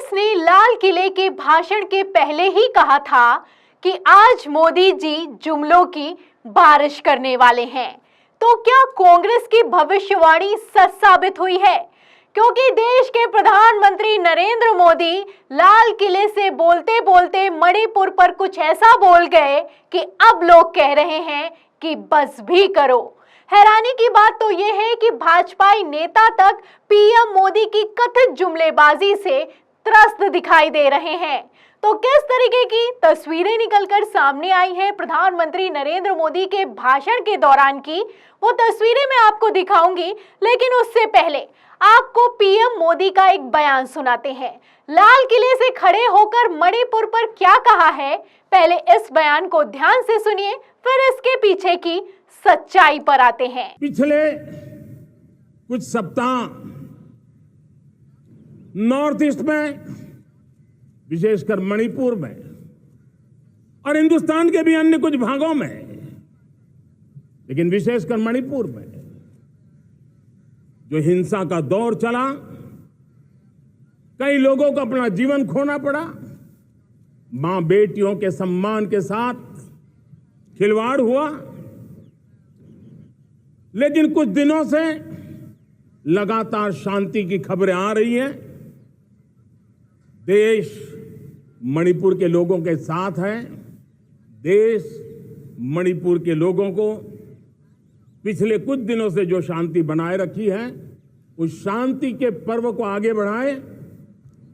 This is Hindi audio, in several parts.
कांग्रेस ने लाल किले के भाषण के पहले ही कहा था कि आज मोदी जी जुमलों की बारिश करने वाले हैं। तो क्या कांग्रेस की भविष्यवाणी सच साबित हुई है? क्योंकि देश के प्रधानमंत्री नरेंद्र मोदी लाल किले से बोलते बोलते मणिपुर पर कुछ ऐसा बोल गए कि अब लोग कह रहे हैं कि बस भी करो। हैरानी की बात तो यह है कि भाजपाई नेता तक पीएम मोदी की कथित जुमलेबाजी से त्रस्त दिखाई दे रहे हैं। तो किस तरीके की तस्वीरें निकलकर सामने आई हैं प्रधानमंत्री नरेंद्र मोदी के भाषण के दौरान की, वो तस्वीरें मैं आपको दिखाऊंगी। लेकिन उससे पहले आपको पीएम मोदी का एक बयान सुनाते हैं। लाल किले से खड़े होकर मणिपुर पर क्या कहा है, पहले इस बयान को ध्यान से सुनिए, फिर इसके पीछे की सच्चाई पर आते हैं। पिछले कुछ सप्ताह नॉर्थ ईस्ट में, विशेषकर मणिपुर में और हिंदुस्तान के भी अन्य कुछ भागों में, लेकिन विशेषकर मणिपुर में जो हिंसा का दौर चला, कई लोगों को अपना जीवन खोना पड़ा, मां बेटियों के सम्मान के साथ खिलवाड़ हुआ। लेकिन कुछ दिनों से लगातार शांति की खबरें आ रही हैं। देश मणिपुर के लोगों के साथ है। देश मणिपुर के लोगों को पिछले कुछ दिनों से जो शांति बनाए रखी है, उस शांति के पर्व को आगे बढ़ाए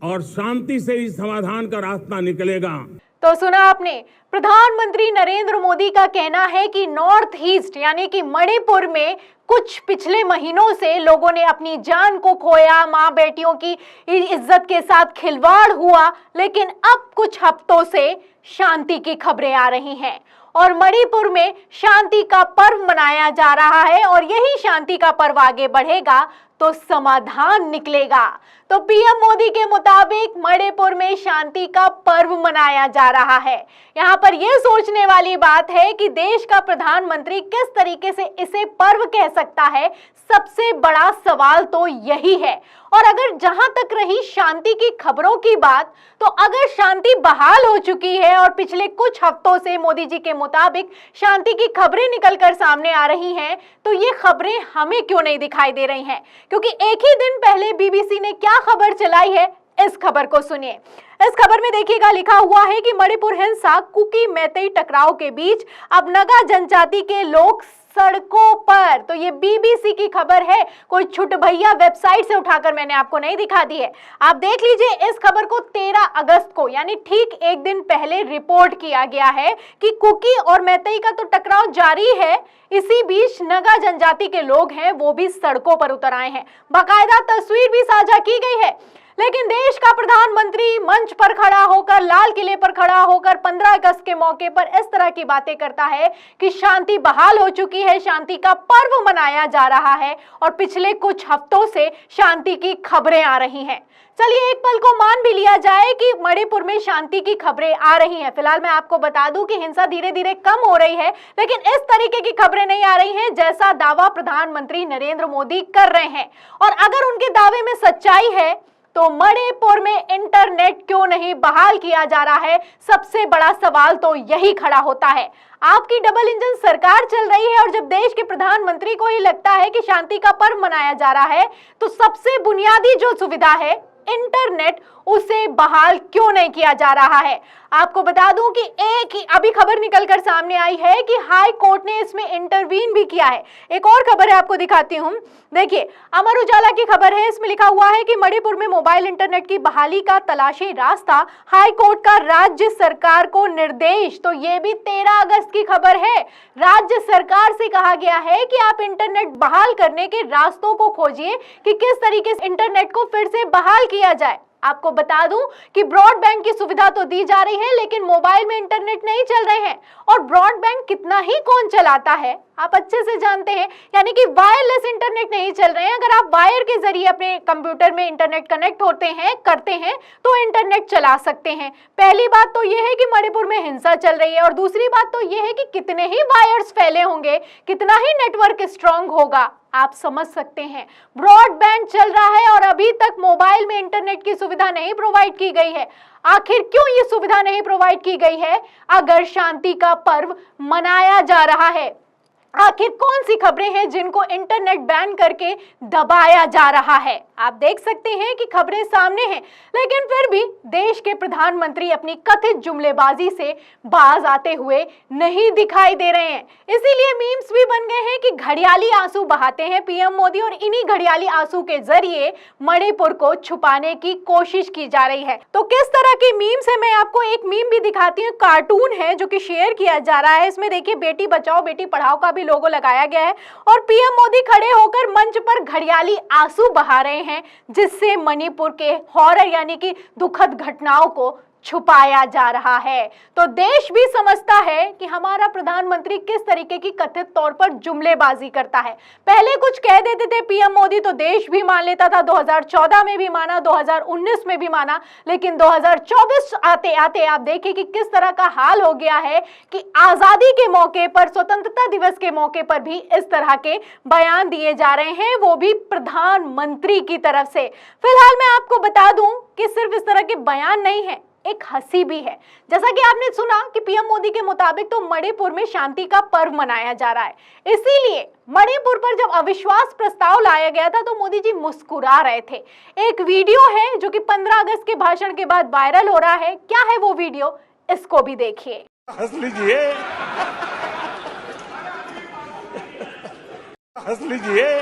और शांति से ही समाधान का रास्ता निकलेगा। तो सुना आपने, प्रधानमंत्री नरेंद्र मोदी का कहना है कि नॉर्थ ईस्ट यानी कि मणिपुर में कुछ पिछले महीनों से लोगों ने अपनी जान को खोया, मां बेटियों की इज्जत के साथ खिलवाड़ हुआ, लेकिन अब कुछ हफ्तों से शांति की खबरें आ रही हैं और मणिपुर में शांति का पर्व मनाया जा रहा है और यही शांति का पर्व आगे बढ़ेगा तो समाधान निकलेगा। तो पीएम मोदी के मुताबिक मणिपुर में शांति का पर्व मनाया जा रहा है। यहाँ पर यह सोचने वाली बात है कि देश का प्रधानमंत्री किस तरीके से इसे पर्व कह सकता है। सबसे बड़ा सवाल तो यही है। और अगर जहां तक रही शांति की खबरों की बात, तो अगर शांति बहाल हो चुकी है और पिछले कुछ हफ्तों से मोदी जी के मुताबिक शांति की खबरें निकलकर सामने आ रही हैं, तो ये खबरें हमें क्यों नहीं दिखाई दे रही हैं? क्योंकि एक ही दिन पहले बीबीसी ने क्या खबर चलाई है, इस खबर को सुनिए। इस खबर में देखिएगा, लिखा हुआ है कि मणिपुर हिंसा, कुकी मैतेई टकराव के बीच अब नगा जनजाति के लोग सड़कों पर। तो ये बीबीसी की खबर है, कोई छुट भैया वेबसाइट से उठाकर मैंने आपको नहीं दिखा दी है। आप देख लीजिए, इस खबर को 13 अगस्त को यानी ठीक एक दिन पहले रिपोर्ट किया गया है कि कुकी और मैतेई का तो टकराव जारी है, इसी बीच नगा जनजाति के लोग हैं वो भी सड़कों पर उतर आए हैं। बाकायदा तस्वीर भी साझा की गई है। लेकिन देश का प्रधानमंत्री मंच पर खड़ा होकर, लाल किले पर खड़ा होकर 15 अगस्त के मौके पर इस तरह की बातें करता है कि शांति बहाल हो चुकी है, शांति का पर्व मनाया जा रहा है और पिछले कुछ हफ्तों से शांति की खबरें आ रही हैं। चलिए एक पल को मान भी लिया जाए कि मणिपुर में शांति की खबरें आ रही हैं। फिलहाल मैं आपको बता दूं कि हिंसा धीरे धीरे कम हो रही है, लेकिन इस तरीके की खबरें नहीं आ रही हैं जैसा दावा प्रधानमंत्री नरेंद्र मोदी कर रहे हैं। और अगर उनके दावे में सच्चाई है तो मणिपुर में इंटरनेट क्यों नहीं बहाल किया जा रहा है? सबसे बड़ा सवाल तो यही खड़ा होता है। आपकी डबल इंजन सरकार चल रही है और जब देश के प्रधानमंत्री को ही लगता है कि शांति का पर्व मनाया जा रहा है, तो सबसे बुनियादी जो सुविधा है इंटरनेट, उसे बहाल क्यों नहीं किया जा रहा है? आपको बता दूं कि एक ही अभी खबर निकलकर सामने आई है कि हाई कोर्ट ने इसमें इंटरवीन भी किया है। एक और खबर है, आपको दिखाती हूं। देखिए, अमर उजाला की खबर है, इसमें लिखा हुआ है कि मणिपुर में मोबाइल इंटरनेट की बहाली का तलाशी रास्ता, हाई कोर्ट का राज्य सरकार को निर्देश। तो ये भी 13 अगस्त की खबर है। राज्य सरकार से कहा गया है कि आप इंटरनेट बहाल करने के रास्तों को खोजिए कि किस तरीके से इंटरनेट को फिर से बहाल किया जाए। आपको बता दूं कि ब्रॉडबैंड की सुविधा तो दी जा रही है, लेकिन मोबाइल में इंटरनेट नहीं चल रहे हैं। और ब्रॉडबैंड कितना ही कौन चलाता है, आप अच्छे से जानते हैं, यानी कि वायरलेस इंटरनेट नहीं चल रहे हैं। अगर आप वायर के जरिए अपने कंप्यूटर में इंटरनेट कनेक्ट करते हैं तो इंटरनेट चला सकते हैं। पहली बात तो यह है कि मणिपुर में हिंसा चल रही है और दूसरी बात तो यह है कि कितने ही वायर्स फैले होंगे, कितना ही नेटवर्क स्ट्रांग होगा। आप समझ सकते हैं। ब्रॉडबैंड चल रहा है और अभी तक मोबाइल में इंटरनेट की सुविधा नहीं प्रोवाइड की गई है। आखिर क्यों ये सुविधा नहीं प्रोवाइड की गई है अगर शांति का पर्व मनाया जा रहा है? आखिर कौन सी खबरें हैं जिनको इंटरनेट बैन करके दबाया जा रहा है? आप देख सकते हैं कि खबरें सामने हैं, लेकिन फिर भी देश के प्रधानमंत्री अपनी कथित जुमलेबाजी से बाज आते हुए नहीं दिखाई दे रहे हैं। इसीलिए मीम्स भी बन गए हैं कि घड़ियाली आंसू बहाते हैं पीएम मोदी और इन्हीं घड़ियाली आंसू के जरिए मणिपुर को छुपाने की कोशिश की जा रही है। तो किस तरह की मीम्स है, मैं आपको एक मीम भी दिखाती हूँ। कार्टून है जो कि शेयर किया जा रहा है। इसमें देखिए बेटी बचाओ बेटी पढ़ाओ का भी लोगो लगाया गया है और पीएम मोदी खड़े होकर मंच पर घड़ियाली आंसू बहा रहे हैं, जिससे मणिपुर के हॉरर यानी कि दुखद घटनाओं को छुपाया जा रहा है। तो देश भी समझता है कि हमारा प्रधानमंत्री किस तरीके की कथित तौर पर जुमलेबाजी करता है। पहले कुछ कह देते थे पीएम मोदी तो देश भी मान लेता था, 2014 में भी माना, 2019 में भी माना, लेकिन 2024 आते आते आप देखिए कि किस तरह का हाल हो गया है कि आजादी के मौके पर, स्वतंत्रता दिवस के मौके पर भी इस तरह के बयान दिए जा रहे हैं, वो भी प्रधानमंत्री की तरफ से। फिलहाल मैं आपको बता दूं कि सिर्फ इस तरह के बयान नहीं है, एक हंसी भी है। जैसा कि आपने सुना कि पीएम मोदी के मुताबिक तो मणिपुर में शांति का पर्व मनाया जा रहा है। इसीलिए मणिपुर पर जब अविश्वास प्रस्ताव लाया गया था तो मोदी जी मुस्कुरा रहे थे। एक वीडियो है जो कि 15 अगस्त के भाषण के बाद वायरल हो रहा है। क्या है वो वीडियो, इसको भी देखिए। हंस लीजिए, हंस लीजिए।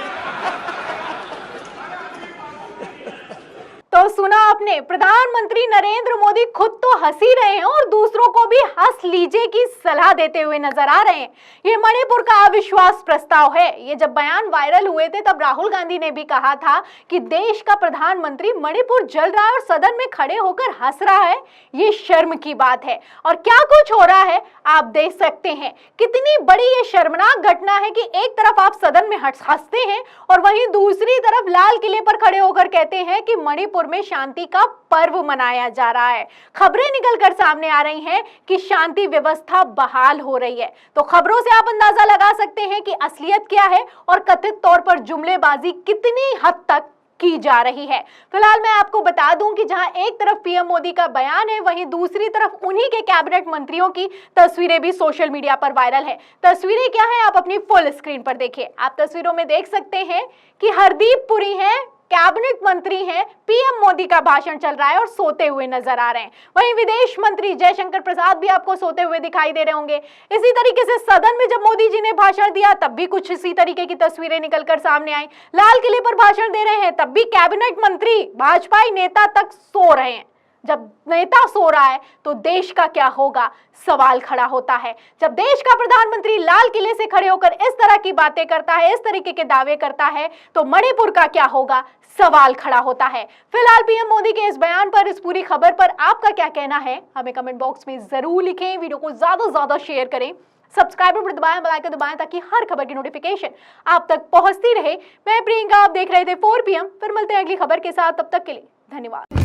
तो सुना आपने, प्रधानमंत्री नरेंद्र मोदी खुद तो हंस ही रहे हैं और दूसरों को भी हंस लीजिए की सलाह देते हुए नजर आ रहे हैं। ये मणिपुर का अविश्वास प्रस्ताव है। ये जब बयान वायरल हुए थे तब राहुल गांधी ने भी कहा था कि देश का प्रधानमंत्री मणिपुर जल रहा है और सदन में खड़े होकर हंस रहा है, ये शर्म की बात है। और क्या कुछ हो रहा है आप देख सकते हैं। कितनी बड़ी ये शर्मनाक घटना है कि एक तरफ आप सदन में हंसते हैं और वहीं दूसरी तरफ लाल किले पर खड़े होकर कहते हैं कि मणिपुर में शांति का पर्व मनाया जा रहा है। खबरें निकलकर सामने आ रही हैं कि शांति व्यवस्था बहाल हो रही है। तो खबरों से आप अंदाजा लगा सकते हैं कि असलियत क्या है और कथित तौर पर जुमलेबाजी कितनी हद तक की जा रही है। फिलहाल मैं आपको बता दूं कि जहां एक तरफ पीएम मोदी का बयान है, वहीं दूसरी तरफ उन्हीं के कैबिनेट मंत्रियों की तस्वीरें भी सोशल मीडिया पर वायरल है। तस्वीरें क्या है आप अपनी फुल स्क्रीन पर देखिए। आप तस्वीरों में देख सकते हैं कि हरदीप पुरी हैं, कैबिनेट मंत्री हैं, पीएम मोदी का भाषण चल रहा है और सोते हुए नजर आ रहे हैं। वहीं विदेश मंत्री जयशंकर प्रसाद भी आपको सोते हुए दिखाई दे रहे होंगे। इसी तरीके से सदन में जब मोदी जी ने भाषण दिया तब भी कुछ इसी तरीके की तस्वीरें निकलकर सामने आई। लाल किले पर भाषण दे रहे हैं तब भी कैबिनेट मंत्री, भाजपाई नेता तक सो रहे हैं। जब नेता सो रहा है तो देश का क्या होगा, सवाल खड़ा होता है। जब देश का प्रधानमंत्री लाल किले से खड़े होकर इस तरह की बातें करता है, इस तरीके के दावे करता है, तो मणिपुर का क्या होगा, सवाल खड़ा होता है। फिलहाल पीएम मोदी के इस बयान पर, इस पूरी खबर पर आपका क्या कहना है, हमें कमेंट बॉक्स में जरूर लिखें। वीडियो को ज्यादा से ज्यादा शेयर करें, सब्सक्राइब पर दबाएं, बेल आइकन दबाएं ताकि हर खबर की नोटिफिकेशन आप तक पहुंचती रहे। मैं प्रियंका, आप देख रहे थे 4 PM। फिर मिलते हैं अगली खबर के साथ, तब तक के लिए धन्यवाद।